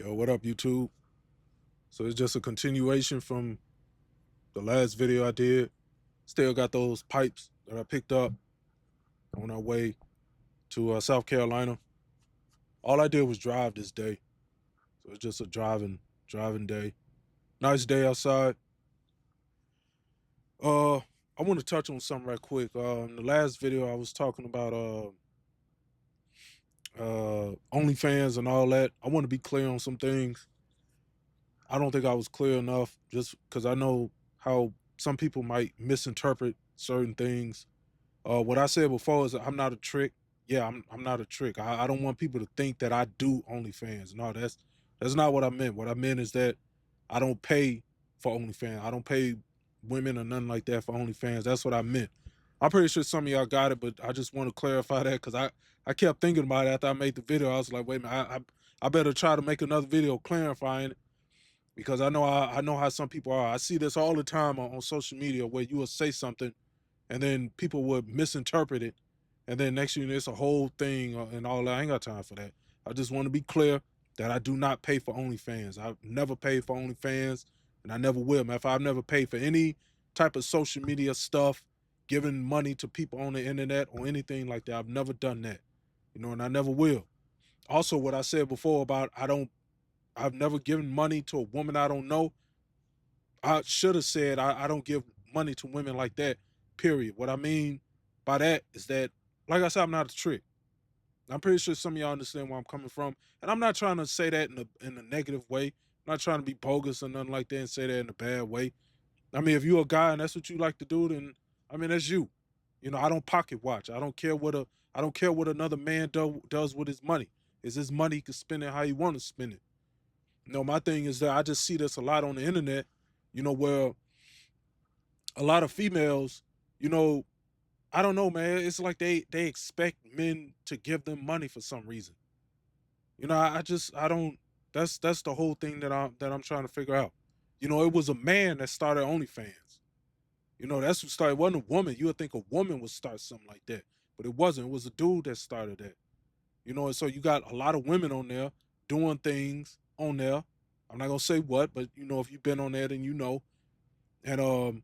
Yo, what up, YouTube? So it's just a continuation from the last video I did. Still got those pipes that I picked up on our way to South Carolina. All I did was drive this day, so it's just a driving day. Nice day outside. Uh, I want to touch on something right quick. In the last video, I was talking about OnlyFans and all that. I want to be clear on some things. I don't think I was clear enough, just because I know how some people might misinterpret certain things. What I said before is that I'm not a trick. Yeah, I'm not a trick. I don't want people to think that I do OnlyFans. No, that's not what I meant. What I meant is that I don't pay for OnlyFans. I don't pay women or nothing like that for OnlyFans. That's what I meant. I'm pretty sure some of y'all got it, but I just want to clarify that because I kept thinking about it after I made the video. I was like, wait a minute, I better try to make another video clarifying it because I know how some people are. I see this all the time on social media where you will say something and then people would misinterpret it, and then next thing you know, it's a whole thing and all that. I ain't got time for that. I just want to be clear that I do not pay for OnlyFans. I've never paid for OnlyFans, and I never will. Matter of fact, I've never paid for any type of social media stuff, giving money to people on the internet or anything like that. I've never done that, and I never will. Also, what I said before about I've never given money to a woman I don't know. I should have said I don't give money to women like that, period. What I mean by that is that, like I said, I'm not a trick. I'm pretty sure some of y'all understand where I'm coming from. And I'm not trying to say that in a negative way. I'm not trying to be bogus or nothing like that and say that in a bad way. I mean, if you're a guy and that's what you like to do, then I mean that's you. I don't pocket watch. I don't care what another man does with his money. Is his money he can spend it how he want to spend it. My thing is that I just see this a lot on the internet, where a lot of females, you know, I don't know, man. It's like they expect men to give them money for some reason. I don't. That's the whole thing that I'm trying to figure out. It was a man that started OnlyFans. That's what started. It wasn't a woman. You would think a woman would start something like that, but it wasn't. It was a dude that started that. And so you got a lot of women on there doing things on there. I'm not gonna say what, but if you've been on there, then you know. And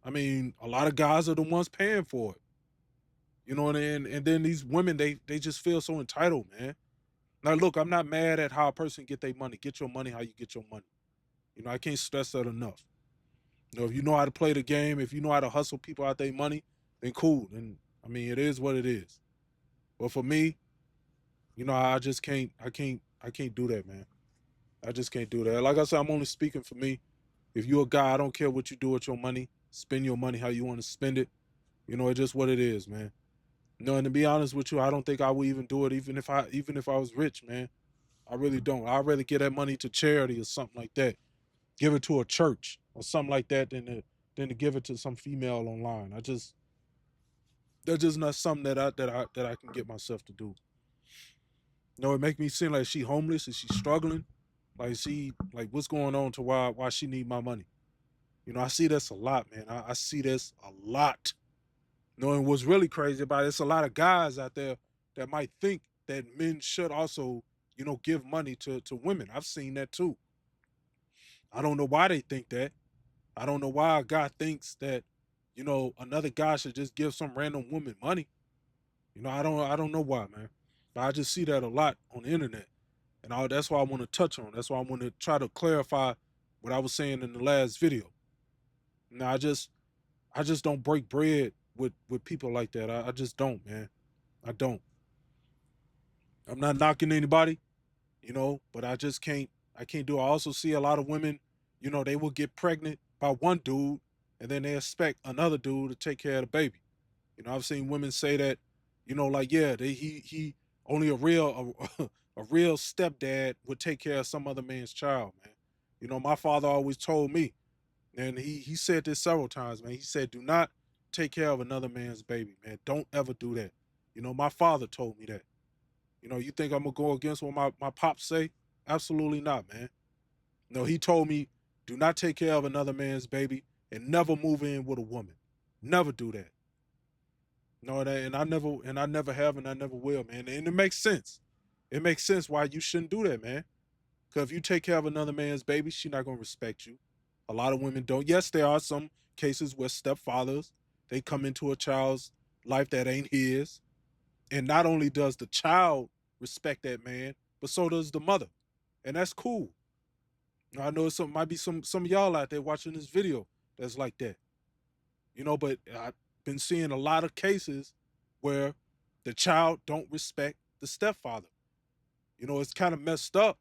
I mean, a lot of guys are the ones paying for it. And then these women, they just feel so entitled, man. Now, look, I'm not mad at how a person get their money. Get your money how you get your money. I can't stress that enough. If you know how to play the game, if you know how to hustle people out their money, then cool. Then I mean, it is what it is. But for me, I just can't. I can't do that, man. I just can't do that. Like I said, I'm only speaking for me. If you're a guy, I don't care what you do with your money. Spend your money how you want to spend it. It's just what it is, man. No, and to be honest with you, I don't think I would even do it even if I was rich, man. I really don't. I'd rather give that money to charity or something like that. Give it to a church or something like that than to give it to some female online. That's just not something that I can get myself to do. It make me seem like she homeless and she's struggling. Like what's going on to why she need my money. I see this a lot, man. I see this a lot. And what's really crazy about it, it's a lot of guys out there that might think that men should also, give money to women. I've seen that too. I don't know why they think that. I don't know why a guy thinks that, another guy should just give some random woman money. I don't know why, man. But I just see that a lot on the internet. And that's why I want to touch on. That's why I want to try to clarify what I was saying in the last video. Now I just don't break bread with people like that. I just don't, man. I don't. I'm not knocking anybody, but I can't do it. I also see a lot of women, they will get pregnant by one dude and then they expect another dude to take care of the baby. I've seen women say that, like, yeah, he only a real stepdad would take care of some other man's child, man. My father always told me, and he said this several times, man. He said, do not take care of another man's baby, man. Don't ever do that. My father told me that. You think I'm gonna go against what my pops say? Absolutely not, man. No, he told me, do not take care of another man's baby and never move in with a woman. Never do that. No, and I never have and I never will, man. And it makes sense. It makes sense why you shouldn't do that, man. Because if you take care of another man's baby, she's not gonna respect you. A lot of women don't. Yes, there are some cases where stepfathers they come into a child's life that ain't his, and not only does the child respect that man, but so does the mother, and that's cool. I know some might be some of y'all out there watching this video that's like that, but I've been seeing a lot of cases where the child don't respect the stepfather. It's kind of messed up,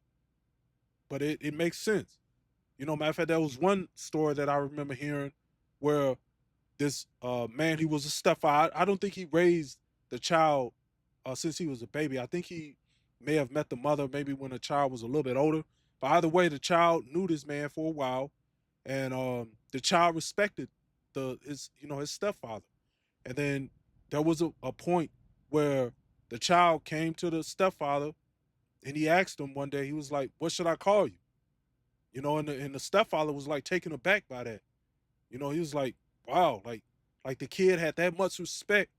but it makes sense. Matter of fact, there was one story that I remember hearing where this man, he was a stepfather. I don't think he raised the child since he was a baby. I think he may have met the mother maybe when the child was a little bit older. But either way, the child knew this man for a while, and the child respected his stepfather. And then there was a point where the child came to the stepfather and he asked him one day. He was like, "What should I call you?" And the stepfather was like taken aback by that. He was like, "Wow, like the kid had that much respect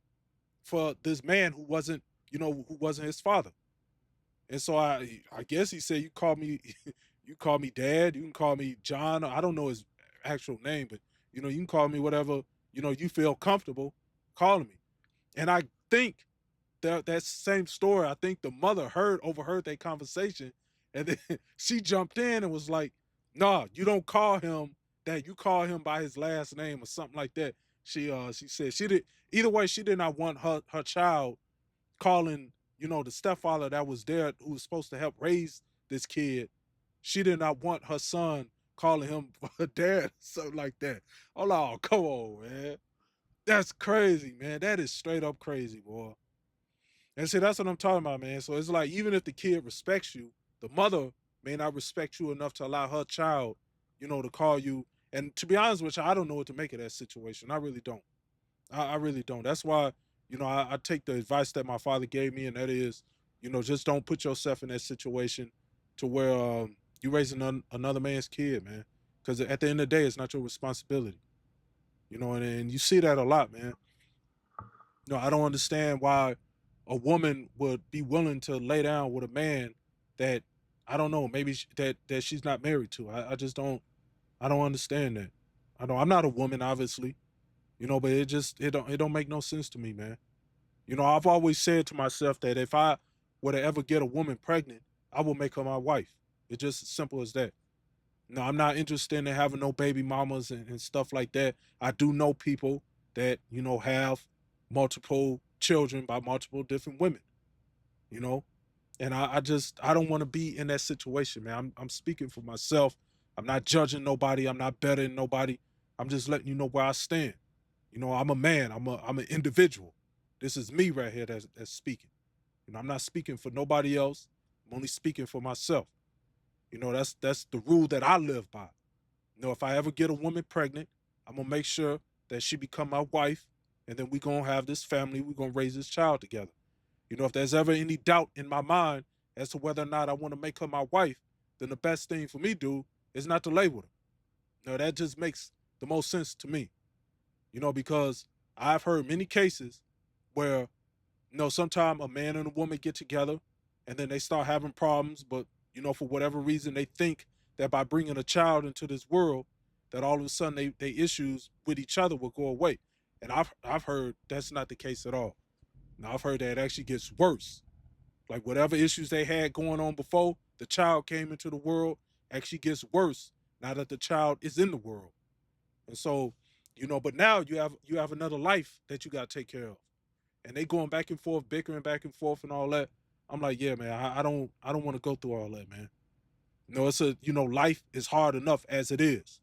for this man who wasn't his father." And so I guess he said, "You call me, you call me dad. You can call me John. I don't know his actual name, but you can call me whatever you feel comfortable calling me." And I think that same story, I think the mother overheard that conversation, and then she jumped in and was like, "Nah, you don't call him that. You call him by his last name or something like that." She said she did either way. She did not want her child calling the stepfather that was there who was supposed to help raise this kid. She did not want her son calling him her dad, something like that. Oh, come on, man. That's crazy, man. That is straight up crazy, boy. And see, that's what I'm talking about, man. So it's like even if the kid respects you, the mother may not respect you enough to allow her child, to call you. And to be honest with you, I don't know what to make of that situation. I really don't. I really don't. That's why, I take the advice that my father gave me, and that is, just don't put yourself in that situation to where you raising another man's kid, man. Because at the end of the day, it's not your responsibility. And you see that a lot, man. I don't understand why a woman would be willing to lay down with a man that I don't know, maybe that she's not married to. I just don't. I don't understand that. I don't. I'm not a woman, obviously, but it don't make no sense to me, man. I've always said to myself that if I were to ever get a woman pregnant, I will make her my wife. It's just as simple as that. No, I'm not interested in having no baby mamas and stuff like that. I do know people that, have multiple children by multiple different women, you know? And I don't want to be in that situation, man. I'm speaking for myself. I'm not judging nobody. I'm not better than nobody. I'm just letting you know where I stand. I'm a man. I'm an individual. This is me right here that's speaking. I'm not speaking for nobody else. I'm only speaking for myself. That's the rule that I live by. If I ever get a woman pregnant, I'm gonna make sure that she become my wife, and then we gonna have this family. We gonna raise this child together. If there's ever any doubt in my mind as to whether or not I want to make her my wife, then the best thing for me to do is not to lay with her. That just makes the most sense to me. Because I've heard many cases where sometimes a man and a woman get together and then they start having problems, but for whatever reason they think that by bringing a child into this world that all of a sudden they issues with each other will go away. And I've heard that's not the case at all. Now I've heard that it actually gets worse. Like whatever issues they had going on before the child came into the world actually gets worse now that the child is in the world. And so, but now you have another life that you got to take care of, and they going back and forth, bickering back and forth, and all that. I'm like, yeah, man, I don't want to go through all that, man. It's life is hard enough as it is.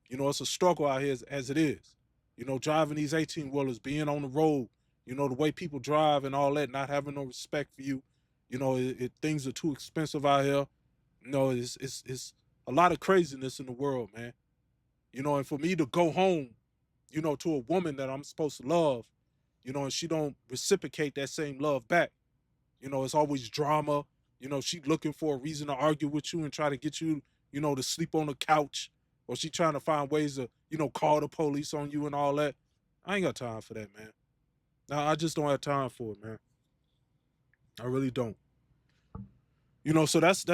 It's a struggle out here as it is. Driving these 18 wheelers, being on the road, the way people drive and all that, not having no respect for you. Things are too expensive out here. It's a lot of craziness in the world, man. And for me to go home, to a woman that I'm supposed to love, and she don't reciprocate that same love back. It's always drama. She looking for a reason to argue with you and try to get you, to sleep on the couch, or she trying to find ways to, call the police on you and all that. I ain't got time for that, man. Now I just don't have time for it, man. I really don't. So that's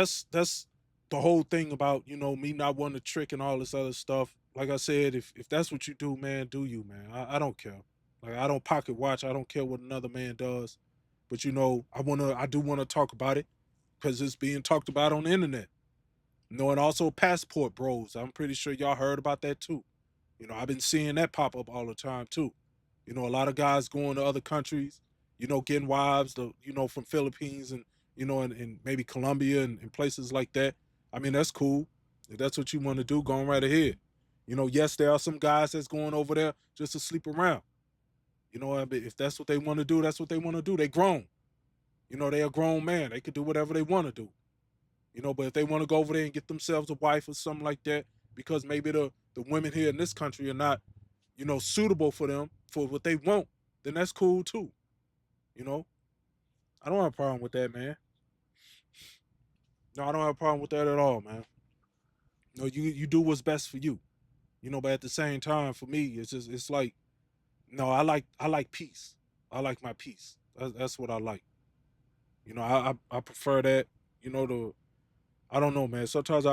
the whole thing about, me not wanting to trick and all this other stuff. Like I said, if that's what you do, man, do you, man. I don't care. Like, I don't pocket watch. I don't care what another man does. But I do wanna talk about it because it's being talked about on the internet. And also passport bros. I'm pretty sure y'all heard about that too. I've been seeing that pop up all the time too. A lot of guys going to other countries, getting wives, from Philippines and maybe Colombia and places like that. I mean, that's cool. If that's what you want to do, go on right ahead. Yes, there are some guys that's going over there just to sleep around. I mean, if that's what they want to do, that's what they want to do. They grown. They a grown man. They could do whatever they want to do. But if they want to go over there and get themselves a wife or something like that, because maybe the women here in this country are not, suitable for them for what they want, then that's cool too. You know, I don't have a problem with that, man. No, I don't have a problem with that at all, man. No, you do what's best for you. But at the same time, for me, it's like, no, I like peace. I like my peace. That's what I like. I prefer that. The I don't know, man. Sometimes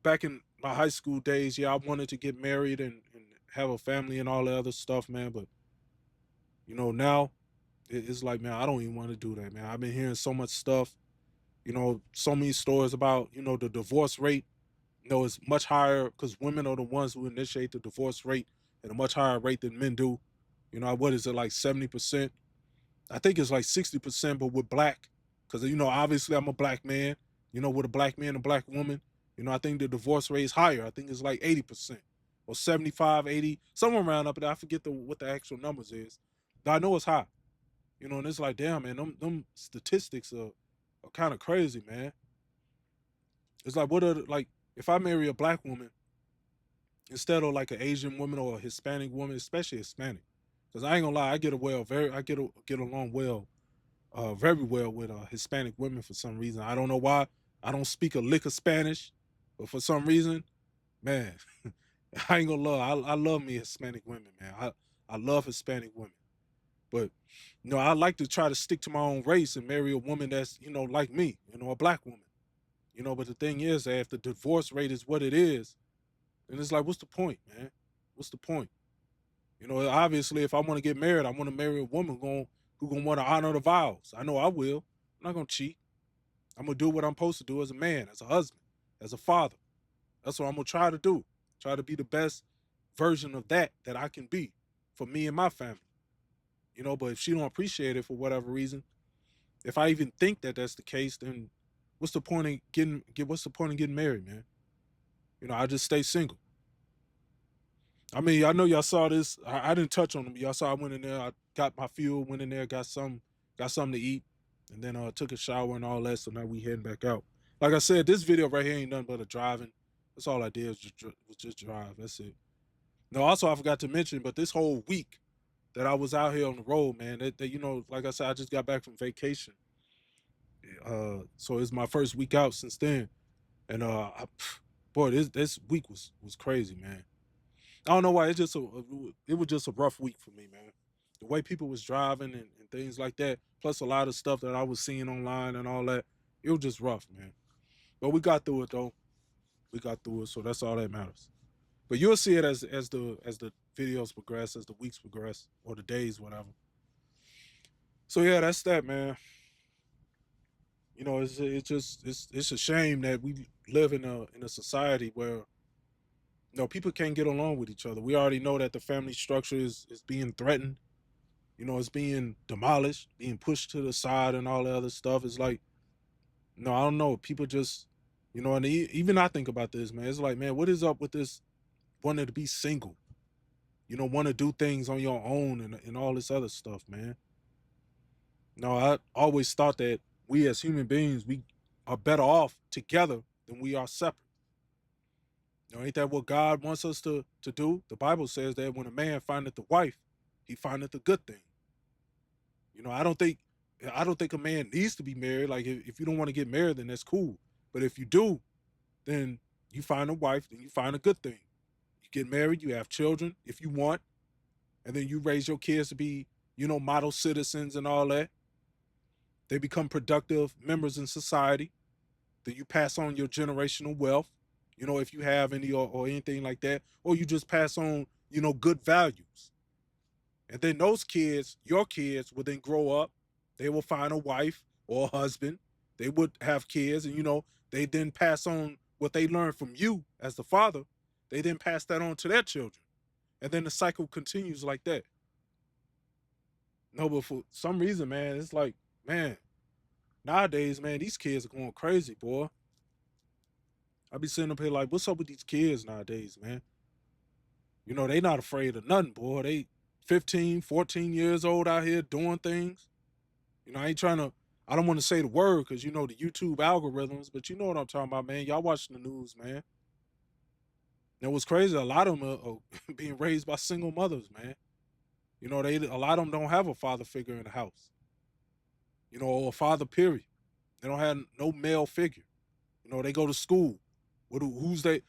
back in my high school days, yeah, I wanted to get married and have a family and all that other stuff, man. But now it's like, man, I don't even want to do that, man. I've been hearing so much stuff, so many stories about, the divorce rate. It's much higher because women are the ones who initiate the divorce rate at a much higher rate than men do. What is it, like 70%? I think it's like 60%, but with black, because obviously I'm a black man. With a black man and a black woman, I think the divorce rate is higher. I think it's like 80% or 75, 80, somewhere around up there. I forget what the actual numbers is. But I know it's high. And it's like, damn, man, them statistics are kind of crazy, man. It's like, like, if I marry a black woman instead of like an Asian woman or a Hispanic woman, especially Hispanic, because I ain't gonna lie, I get along well, very well with Hispanic women for some reason. I don't know why. I don't speak a lick of Spanish, but for some reason, man, I ain't gonna lie. I love me Hispanic women, man. I love Hispanic women. But I like to try to stick to my own race and marry a woman that's, like me, a black woman. But the thing is that if the divorce rate is what it is, then it's like, what's the point, man? What's the point? Obviously, if I want to get married, I want to marry a woman who gonna want to honor the vows. I know I will. I'm not gonna cheat. I'm gonna do what I'm supposed to do as a man, as a husband, as a father. That's what I'm gonna try to do. Try to be the best version of that I can be for me and my family. But if she don't appreciate it for whatever reason, if I even think that that's the case, then what's the point of getting married, man? I just stay single. I mean, I know y'all saw this. I didn't touch on them. Y'all saw I went in there. I got my fuel. Went in there. Got something to eat, and then took a shower and all that. So now we heading back out. Like I said, this video right here ain't nothing but a driving. That's all I did was just drive. That's it. No, also I forgot to mention, but this whole week that I was out here on the road, man, like I said, I just got back from vacation. So it's my first week out since then, and boy, this week was crazy, man. I don't know why. It was just a rough week for me, man. The way people was driving and things like that, plus a lot of stuff that I was seeing online and all that, it was just rough, man. But we got through it though. We got through it, so that's all that matters. But you'll see it as the videos progress, as the weeks progress, or the days, whatever. So yeah, that's that, man. It's a shame that we live in a society where people can't get along with each other. We already know that the family structure is being threatened. It's being demolished, being pushed to the side, and all the other stuff. It's like, no, I don't know. People just, and even I think about this, man. It's like, man, what is up with this wanting to be single? Want to do things on your own and all this other stuff, man. No, I always thought that we as human beings, we are better off together than we are separate. Ain't that what God wants us to do? The Bible says that when a man findeth a wife, he findeth a good thing. I don't think a man needs to be married. Like, if you don't want to get married, then that's cool. But if you do, then you find a wife, then you find a good thing. You get married, you have children if you want, and then you raise your kids to be, model citizens and all that. They become productive members in society. Do you pass on your generational wealth? If you have any or anything like that, or you just pass on, good values. And then those kids, your kids, will then grow up. They will find a wife or a husband. They would have kids, and they then pass on what they learned from you as the father. They then pass that on to their children, and then the cycle continues like that. No, but for some reason, man, it's like, man, nowadays, man, these kids are going crazy, boy. I be sitting up here like, what's up with these kids nowadays, man? They not afraid of nothing, boy. They 15, 14 years old out here doing things. I ain't trying to, I don't want to say the word because, the YouTube algorithms, but you know what I'm talking about, man. Y'all watching the news, man. And what's crazy, a lot of them are being raised by single mothers, man. A lot of them don't have a father figure in the house, or a father, period. They don't have no male figure. They go to school. Who's they,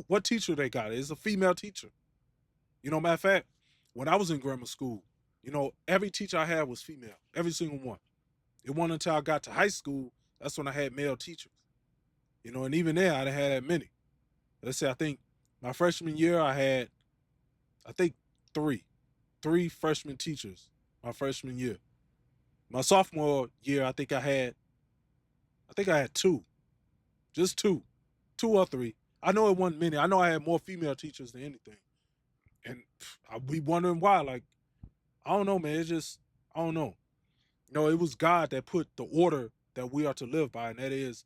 what teacher they got? It's a female teacher. Matter of fact, when I was in grammar school, every teacher I had was female, every single one. It wasn't until I got to high school that's when I had male teachers. And even there, I didn't have that many. Let's say I think my freshman year I had, I think three freshman teachers. My freshman year, my sophomore year, I think I had two, just two or three. I know it wasn't many. I know I had more female teachers than anything, and I be wondering why. Like, I don't know, man. It's just, I don't know. It was God that put the order that we are to live by, and that is,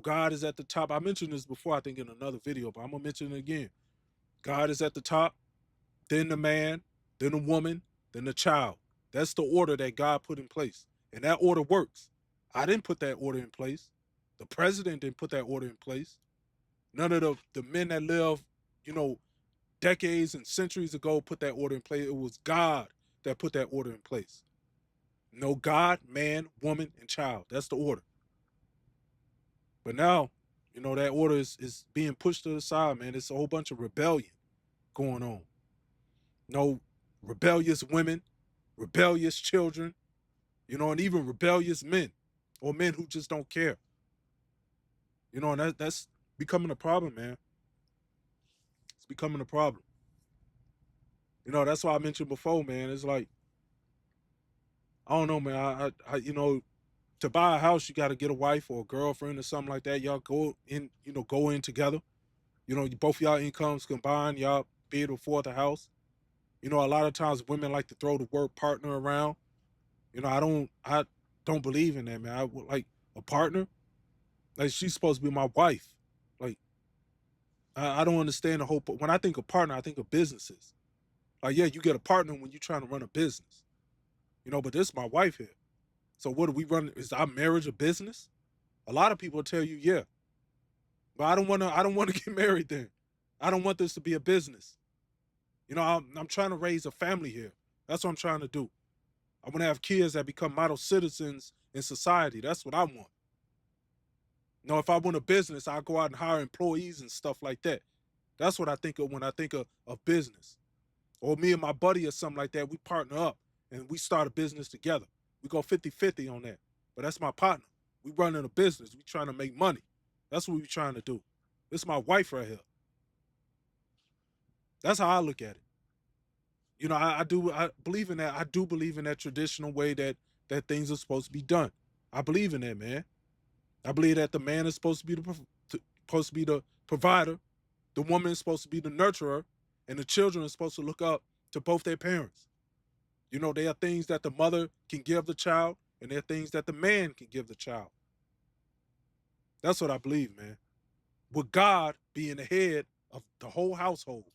God is at the top. I mentioned this before, I think, in another video, but I'm gonna mention it again. God is at the top, then the man, then the woman, then the child. That's the order that God put in place, and that order works. I didn't put that order in place. The president didn't put that order in place. None of the men that lived, you know, decades and centuries ago put that order in place. It was God that put that order in place. No, God, man, woman, and child. That's the order. But now, that order is being pushed to the side, man. It's a whole bunch of rebellion going on. No, rebellious women, rebellious children, and even rebellious men or men who just don't care. And that's becoming a problem, man. It's becoming a problem. That's why I mentioned before, man. It's like, I don't know, man. To buy a house, you got to get a wife or a girlfriend or something like that. Y'all go in together. Both y'all incomes combined, y'all be able to afford the house. A lot of times women like to throw the word partner around. I don't believe in that, man. I would like a partner. Like, she's supposed to be my wife. Like, I don't understand the whole. When I think of partner, I think of businesses. Like, yeah, you get a partner when you're trying to run a business. But this is my wife here. So what do we run? Is our marriage a business? A lot of people tell you, yeah, but I don't want to. I don't want to get married then. I don't want this to be a business. I'm trying to raise a family here. That's what I'm trying to do. I want to have kids that become model citizens in society. That's what I want. If I want a business, I'll go out and hire employees and stuff like that. That's what I think of when I think of business. Or me and my buddy or something like that, we partner up and we start a business together. We go 50-50 on that. But that's my partner. We running a business. We trying to make money. That's what we trying to do. This is my wife right here. That's how I look at it. I believe in that. I do believe in that traditional way that things are supposed to be done. I believe in that, man. I believe that the man is supposed to be the provider, the woman is supposed to be the nurturer, and the children are supposed to look up to both their parents. There are things that the mother can give the child, and there are things that the man can give the child. That's what I believe, man. With God being the head of the whole household,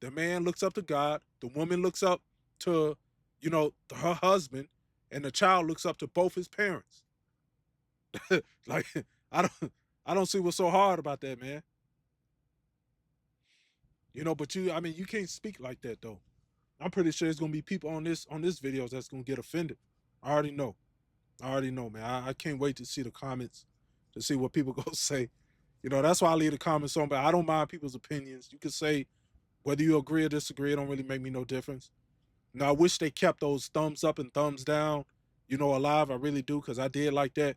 the man looks up to God, the woman looks up to, her husband, and the child looks up to both his parents. Like, I don't see what's so hard about that, man. But you can't speak like that though. I'm pretty sure there's gonna be people on this video that's gonna get offended. I already know. I already know, man. I can't wait to see the comments, to see what people gonna say. That's why I leave the comments on, but I don't mind people's opinions. You can say whether you agree or disagree, it don't really make me no difference. Now, I wish they kept those thumbs up and thumbs down, alive. I really do, because I did like that.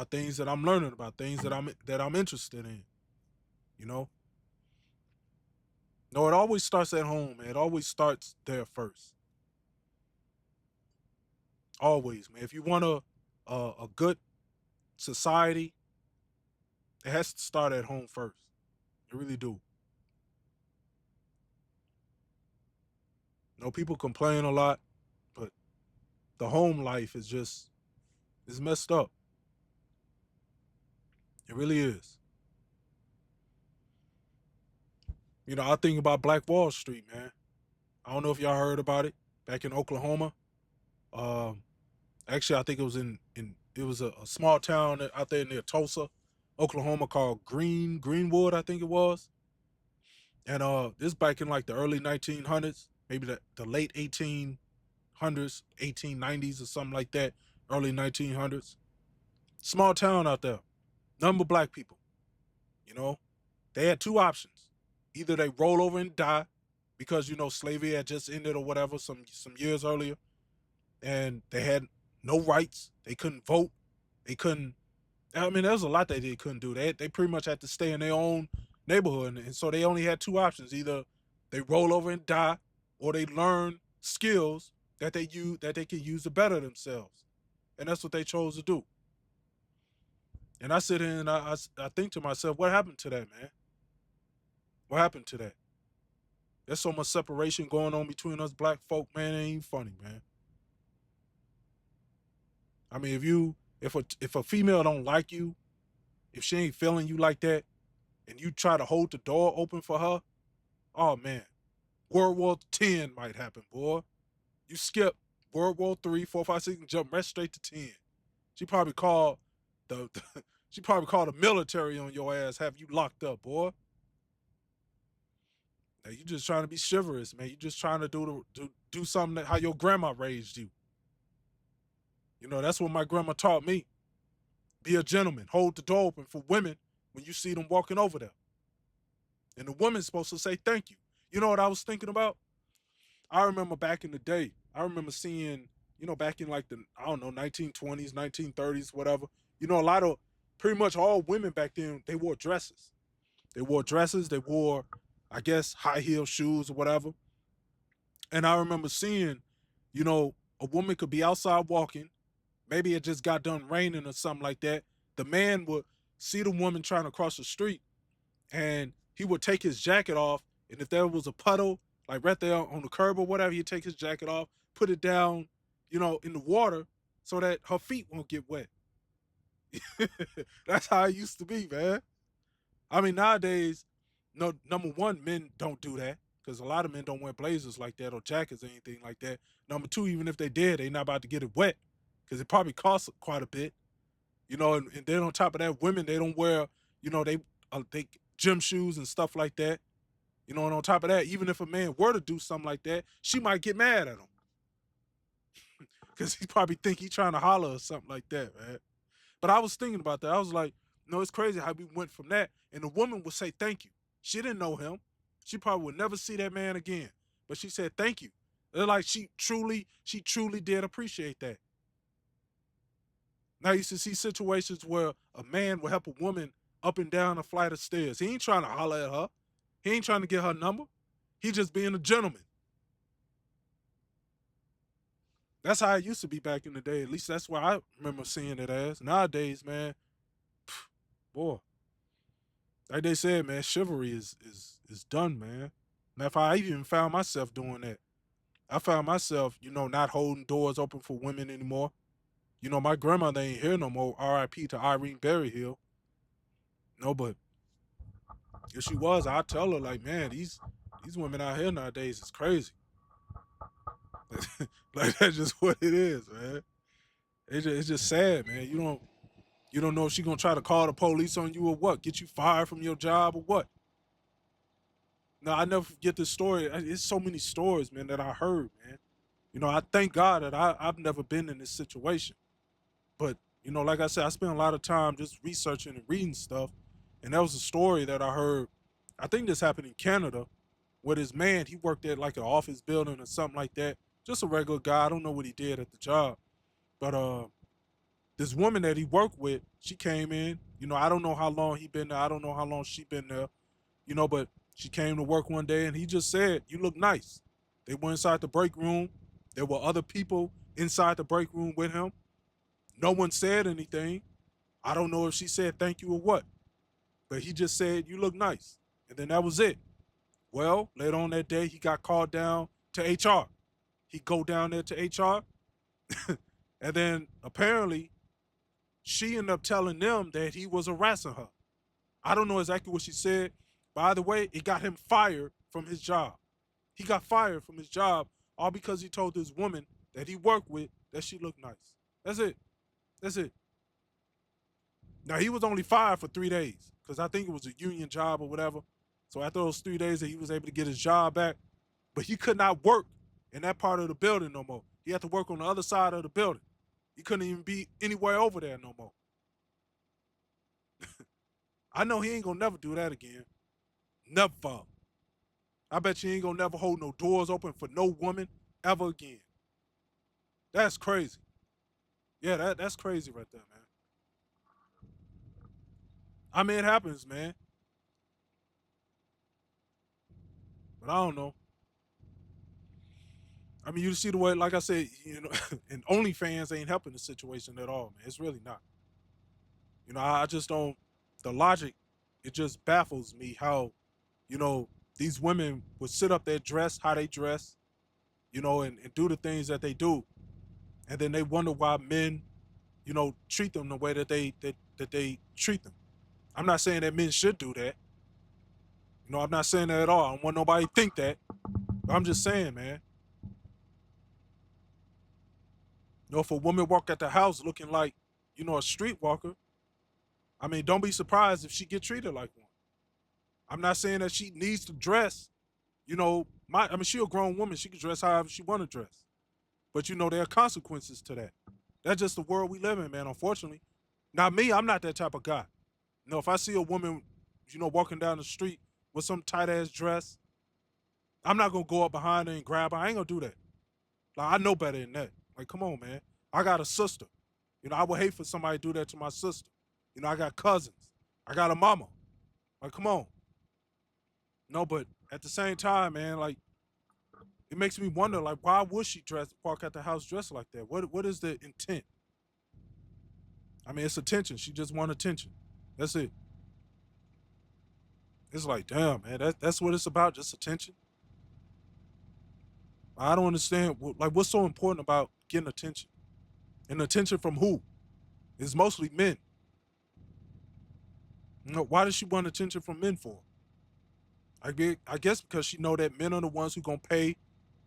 are things that I'm learning about, things that I'm interested in. You know, no, it always starts at home, man. It always starts there first. Always, man. If you want a good society, it has to start at home first. It really do. You know, people complain a lot, but the home life is messed up. It really is. You know, I think about Black Wall Street, man. I don't know if y'all heard about it back in Oklahoma. Um, Actually, I think it was in it was a small town out there near Tulsa, Oklahoma, called Greenwood, I think it was. And this back in like the early 1900s, maybe the late 1800s, 1890s or something like that, early 1900s. Small town out there, none but black people. You know, they had two options: either they roll over and die because slavery had just ended or whatever some years earlier, and they had no rights. They couldn't vote. They couldn't. I mean, there was a lot that they couldn't do. They pretty much had to stay in their own neighborhood, and so they only had two options: either they roll over and die, or they learn skills that they can use to better themselves. And that's what they chose to do. And I sit here and I think to myself, what happened to that, man? What happened to that? There's so much separation going on between us black folk, man. It ain't funny, man. I mean, if a female don't like you, if she ain't feeling you like that, and you try to hold the door open for her, oh man, World War X might happen, boy. You skip World War III, 4, 5, 6, and jump right straight to 10. She probably called the she probably called the military on your ass, have you locked up, boy. Now you just trying to be chivalrous, man. You just trying to do something that how your grandma raised you. You know, that's what my grandma taught me. Be a gentleman. Hold the door open for women when you see them walking over there. And the woman's supposed to say thank you. You know what I was thinking about? I remember back in the day, I remember seeing, back in like the, I don't know, 1920s, 1930s, whatever. A lot of, pretty much all women back then, they wore dresses. They wore dresses, they wore, I guess, high heel shoes or whatever. And I remember seeing, a woman could be outside walking. Maybe it just got done raining or something like that. The man would see the woman trying to cross the street, and he would take his jacket off. And if there was a puddle, like right there on the curb or whatever, he'd take his jacket off, put it down, in the water so that her feet won't get wet. That's how it used to be, man. I mean, nowadays, no, number one, men don't do that because a lot of men don't wear blazers like that or jackets or anything like that. Number two, even if they did, they not about to get it wet because it probably costs quite a bit. And then on top of that, women they don't wear, they gym shoes and stuff like that. And on top of that, even if a man were to do something like that, she might get mad at him because he probably think he's trying to holler or something like that, man. But I was thinking about that. I was like, no, it's crazy how we went from that. And the woman would say thank you. She didn't know him. She probably would never see that man again. But she said thank you. They're like she truly did appreciate that. Now you used to see situations where a man will help a woman up and down a flight of stairs. He ain't trying to holler at her. He ain't trying to get her number. He just being a gentleman. That's how it used to be back in the day. At least that's where I remember seeing it as. Nowadays, man, boy, like they said, man, chivalry is done, man. Now, if I even found myself doing that, I found myself, not holding doors open for women anymore. My grandmother ain't here no more. R.I.P. to Irene Berryhill. No, but if she was, I'd tell her like, man, these women out here nowadays is crazy. Like that's just what it is, man. It's just sad, man. You don't know if she gonna try to call the police on you or what, get you fired from your job or what. No, I never forget this story. It's so many stories, man, that I heard, man. I thank God that I've never been in this situation. But, like I said, I spent a lot of time just researching and reading stuff. And there was a story that I heard. I think this happened in Canada, where this man, he worked at like an office building or something like that. Just a regular guy. I don't know what he did at the job. But This woman that he worked with, she came in. I don't know how long he been there. I don't know how long she been there. But she came to work one day and he just said, "You look nice." They went inside the break room. There were other people inside the break room with him. No one said anything. I don't know if she said thank you or what, but he just said, "You look nice." And then that was it. Well, later on that day, he got called down to HR. He go down there to HR, and then apparently she ended up telling them that he was harassing her. I don't know exactly what she said. By the way, it got him fired from his job. He got fired from his job all because he told this woman that he worked with that she looked nice. That's it. That's it. Now he was only fired for 3 days because I think it was a union job or whatever. So after those 3 days, that he was able to get his job back, but he could not work in that part of the building no more. He had to work on the other side of the building. He couldn't even be anywhere over there no more. I know he ain't gonna never do that again. Never. I bet you ain't gonna never hold no doors open for no woman ever again. That's crazy. Yeah, that's crazy right there, man. I mean, it happens, man. But I don't know. I mean, you see the way, like I said, and OnlyFans ain't helping the situation at all, man. It's really not. I just don't. The logic, it just baffles me how, you know, these women would sit up there, dress how they dress, and do the things that they do, and then they wonder why men, treat them the way that they treat them. I'm not saying that men should do that. I'm not saying that at all. I don't want nobody to think that. But I'm just saying, man. If a woman walk at the house looking like, a streetwalker, I mean, don't be surprised if she get treated like one. I'm not saying that she needs to dress. I mean, she a grown woman. She can dress however she want to dress. But there are consequences to that. That's just the world we live in, man. Unfortunately, now me, I'm not that type of guy. If I see a woman, walking down the street with some tight ass dress, I'm not gonna go up behind her and grab her. I ain't gonna do that. Like I know better than that. Like, come on, man. I got a sister. I would hate for somebody to do that to my sister. I got cousins. I got a mama. Like, come on. No, but at the same time, man, like it makes me wonder, like, why would she park at the house dressed like that? What is the intent? I mean, it's attention. She just want attention. That's it. It's like, damn, man, that's what it's about, just attention. I don't understand. Like, what's so important about getting attention? And attention from who? It's mostly men. Why does she want attention from men for? I guess because she know that men are the ones who gonna pay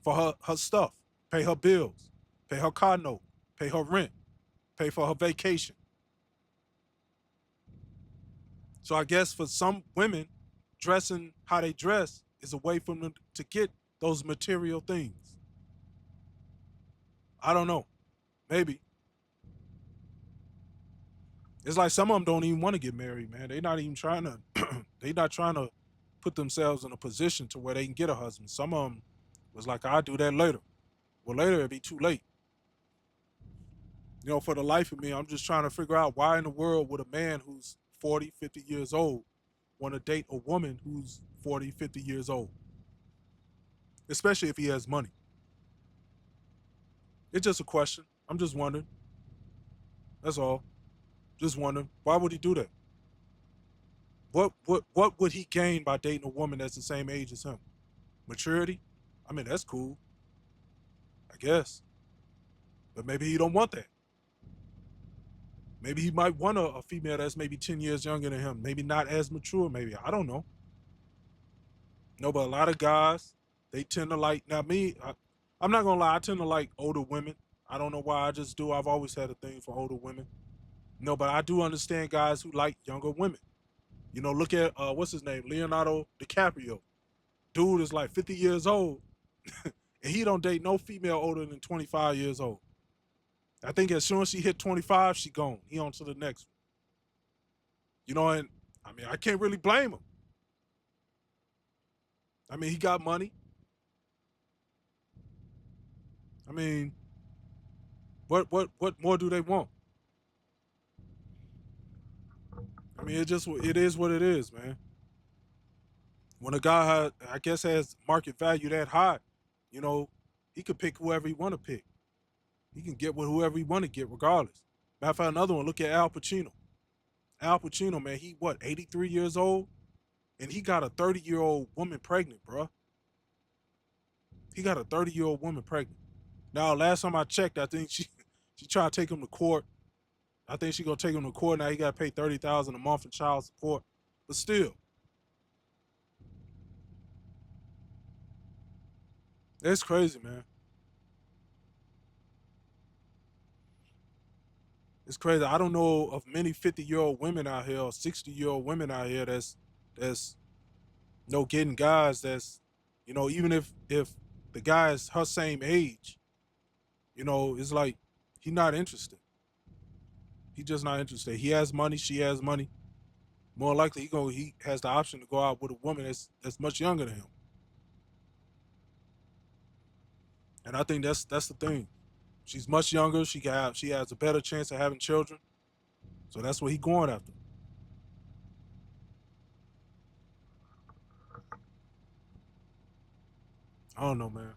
for her stuff, pay her bills, pay her car note, pay her rent, pay for her vacation. So I guess for some women, dressing how they dress is a way for them to get those material things. I don't know. Maybe. It's like some of them don't even want to get married, man. They not even trying to. They not trying to put themselves in a position to where they can get a husband. Some of them was like, "I'll do that later." Well, later it'll be too late. For the life of me, I'm just trying to figure out why in the world would a man who's 40, 50 years old want to date a woman who's 40, 50 years old, especially if he has money. It's just a question. I'm just wondering. That's all. Just wondering why would he do that? What would he gain by dating a woman that's the same age as him? Maturity? I mean, that's cool, I guess. But maybe he don't want that. Maybe he might want a female that's maybe 10 years younger than him. Maybe not as mature, maybe. I don't know. No, but a lot of guys, they tend to like, now me, I'm not going to lie, I tend to like older women. I don't know why, I just do. I've always had a thing for older women. No, but I do understand guys who like younger women. Look at, what's his name? Leonardo DiCaprio. Dude is like 50 years old, and he don't date no female older than 25 years old. I think as soon as she hit 25, she gone. He on to the next one. And I mean, I can't really blame him. I mean, he got money. I mean, what more do they want? I mean, it is what it is, man. When a guy I guess has market value that high, you know, he could pick whoever he want to pick. He can get with whoever he want to get, regardless. Matter of fact, another one. Look at Al Pacino. Al Pacino, man, he what 83 years old, and he got a 30-year-old woman pregnant, bro. He got a 30-year-old woman pregnant. Now, last time I checked, I think she tried to take him to court. I think she gonna take him to court now. He got to pay 30,000 a month in child support, but still, it's crazy, man. It's crazy. I don't know of many 50-year-old women out here or 60-year-old women out here that's getting guys that's even if the guy is her same age, it's like he not interested. He just not interested. He has money, she has money. More likely he has the option to go out with a woman that's much younger than him. And I think that's the thing. She's much younger. She has a better chance of having children. So that's what he going after. I don't know, man.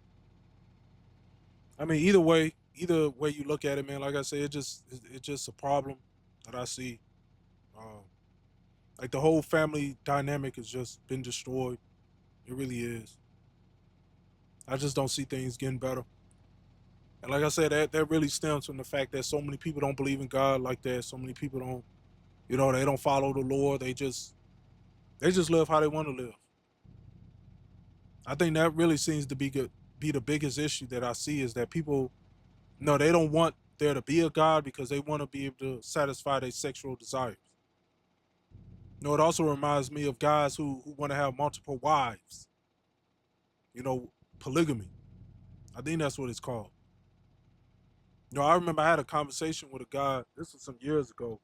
I mean, either way you look at it, man. Like I said, it's just a problem that I see. Um, like the whole family dynamic has just been destroyed. It really is. I just don't see things getting better. And like I said, that really stems from the fact that so many people don't believe in God like that. So many people don't, they don't follow the Lord. They just live how they want to live. I think that really seems to be the biggest issue that I see is that people, no, they don't want there to be a God because they want to be able to satisfy their sexual desires. It also reminds me of guys who want to have multiple wives. You know, polygamy. I think that's what it's called. I remember I had a conversation with a guy. This was some years ago,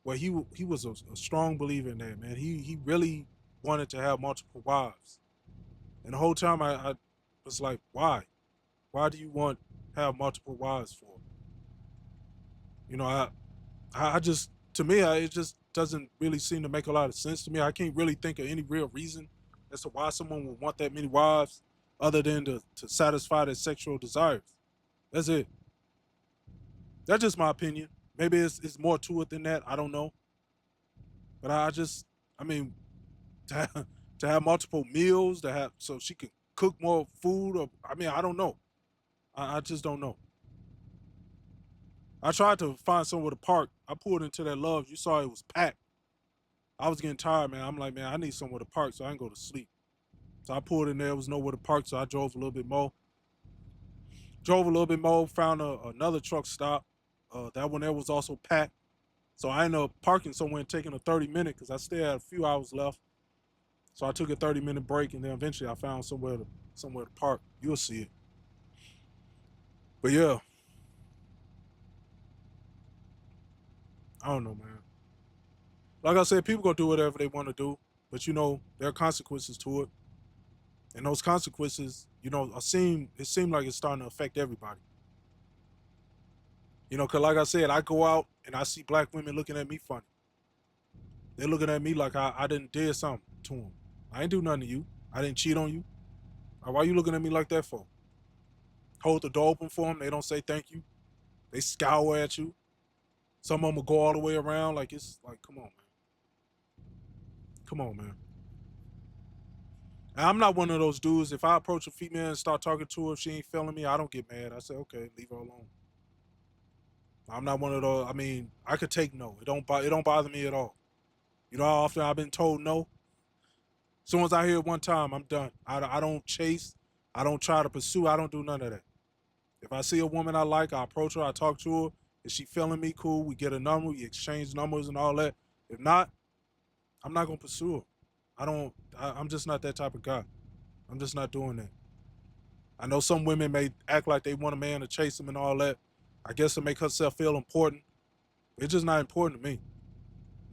where he was a strong believer in that, man. He really wanted to have multiple wives, and the whole time I was like, why? Why do you want to have multiple wives for? You know, I just to me it just doesn't really seem to make a lot of sense to me. I can't really think of any real reason as to why someone would want that many wives, other than to satisfy their sexual desires. That's it. That's just my opinion. Maybe it's more to it than that. I don't know. But I mean, to have, to have multiple meals, to have so she can cook more food. Or I mean, I don't know. I just don't know. I tried to find somewhere to park. I pulled into that Love. You saw it was packed. I was getting tired, man. I'm like, man, I need somewhere to park so I can go to sleep. So I pulled in there. There was nowhere to park, so I drove a little bit more. Drove a little bit more. Found another truck stop. That one there was also packed. So I ended up parking somewhere and taking a 30-minute because I still had a few hours left. So I took a 30-minute break and then eventually I found somewhere to park. You'll see it. But yeah, I don't know, man. Like I said, people gonna do whatever they want to do, but there are consequences to it, and those consequences, it seemed like it's starting to affect everybody. Cause like I said, I go out and I see black women looking at me funny. They're looking at me like I didn't did something to them. I ain't do nothing to you. I didn't cheat on you. Why you looking at me like that for? Hold the door open for them. They don't say thank you. They scour at you. Some of them will go all the way around. Like it's like, come on, man. Come on, man. And I'm not one of those dudes. If I approach a female and start talking to her, if she ain't feeling me, I don't get mad. I say, okay, leave her alone. I'm not one of those. I mean, I could take no. It don't bother me at all. You know how often I've been told no. As soon as I hear it one time, I'm done. I don't chase. I don't try to pursue. I don't do none of that. If I see a woman I like, I approach her. I talk to her. If she feeling me, cool. We get a number. We exchange numbers and all that. If not, I'm not gonna pursue her. I don't. I'm just not that type of guy. I'm just not doing that. I know some women may act like they want a man to chase them and all that. I guess to make herself feel important. It's just not important to me.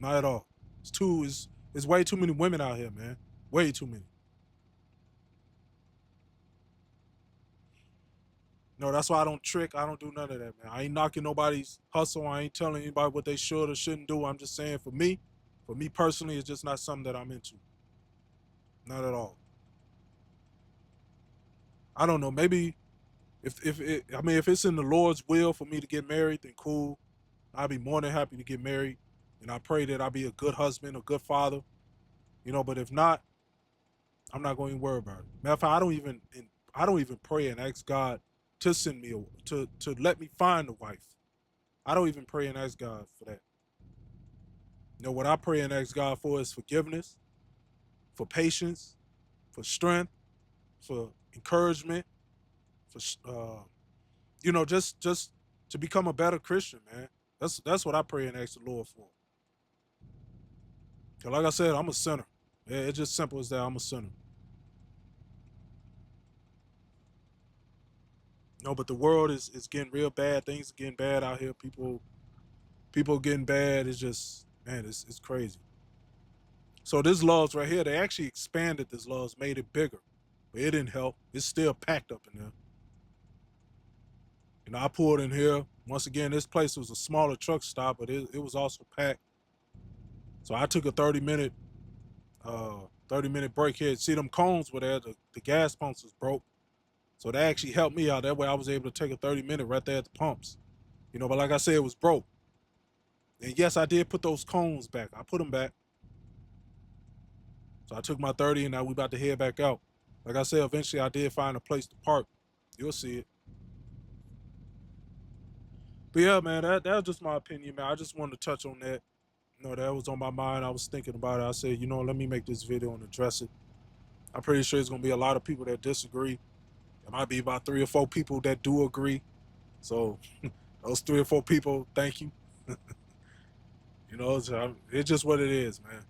Not at all. It's way too many women out here, man. Way too many. No, that's why I don't trick. I don't do none of that, man. I ain't knocking nobody's hustle. I ain't telling anybody what they should or shouldn't do. I'm just saying for For me personally, it's just not something that I'm into. Not at all. I don't know. Maybe if it, I mean, if it's in the Lord's will for me to get married, then cool. I'd be more than happy to get married, and I pray that I'll be a good husband, a good father. But if not, I'm not going to worry about it. Matter of fact, I don't even pray and ask God to send me to let me find a wife. I don't even pray and ask God for that. What I pray and ask God for is forgiveness, for patience, for strength, for encouragement, for just to become a better Christian, man. That's what I pray and ask the Lord for. 'Cause like I said, I'm a sinner. Yeah, it's just simple as that. I'm a sinner. No, but the world is getting real bad. Things are getting bad out here. People getting bad. It's just, man, it's crazy. So this laws right here, they actually expanded this laws, made it bigger, but it didn't help. It's still packed up in there. I pulled in here. Once again, this place was a smaller truck stop, but it was also packed. So I took a 30-minute break here. See, them cones were there. The gas pumps was broke. So that actually helped me out. That way I was able to take a 30-minute right there at the pumps. But like I said, it was broke. And yes, I did put those cones back. I put them back. So I took my 30 and now we about to head back out. Like I said, eventually I did find a place to park. You'll see it. But yeah, man, that was just my opinion, man. I just wanted to touch on that. That was on my mind. I was thinking about it. I said, let me make this video and address it. I'm pretty sure there's gonna be a lot of people that disagree. There might be about 3 or 4 people that do agree. So those 3 or 4 people, thank you. It's just what it is, man.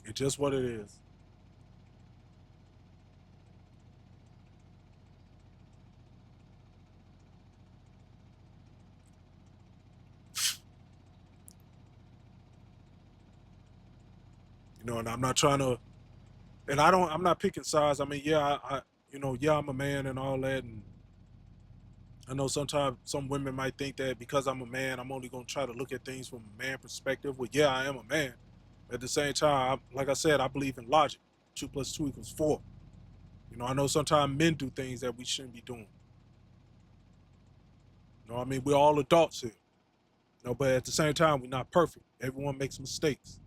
It's just what it is. And I'm not trying to, and I'm not picking sides. I mean, yeah, yeah, I'm a man and all that, and I know sometimes some women might think that because I'm a man, I'm only gonna try to look at things from a man perspective. Well, yeah, I am a man. At the same time, like I said, I believe in logic. 2 + 2 = 4. I know sometimes men do things that we shouldn't be doing. I mean, we're all adults here. But at the same time, we're not perfect. Everyone makes mistakes.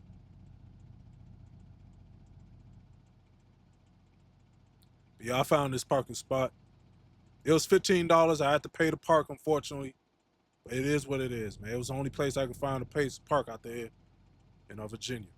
But yeah, I found this parking spot. It was $15. I had to pay to park, unfortunately. But it is what it is, man. It was the only place I could find a place to park out there in Virginia.